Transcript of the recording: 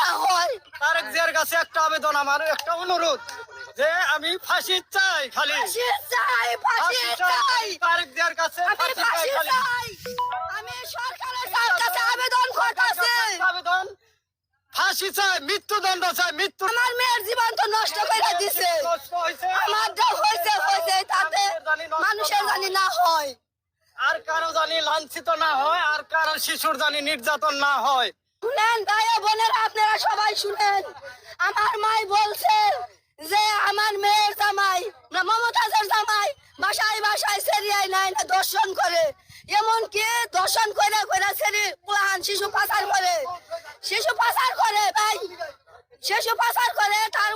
না হয়। তারেক জিয়ার কাছে একটা আবেদন, আমার একটা অনুরোধ যে আমি ফাঁসি চাই, খালি ফাঁসি চাই, ফাঁসি চাই, তারেক জিয়ার কাছে আমি ফাঁসি চাই, ফাঁসি খালি চাই। আমি সরকারের কাছে আবেদন করতেছি, আবেদন, ফাঁসি চাই, মৃত্যুদণ্ড চাই, মৃত্যু। আমার মেয়ের জীবন তো নষ্ট করে দিছে, নষ্ট হয়েছে, আমার যা হয়েছে হয়েছে, তাতে মানুষের জানি না হয়, আর কারো জানি লাঞ্ছিত না হয়, আর কারো শিশুর জানি নির্যাতন না হয়। শুনেন ভাই বোনেরা, আপনারা সবাই শুনেন, আমার মাই বলছে যে আমার মেয়ের জামাই না মমতাজের জামাই বাসায় বাসায় সেরিয়ায় নাই না দর্শন করে, এমনকি দর্শন করে করে সেরি পুরান শিশু পাচার করে, শিশু পাচার করে ভাই, শিশু পাচার করে, তার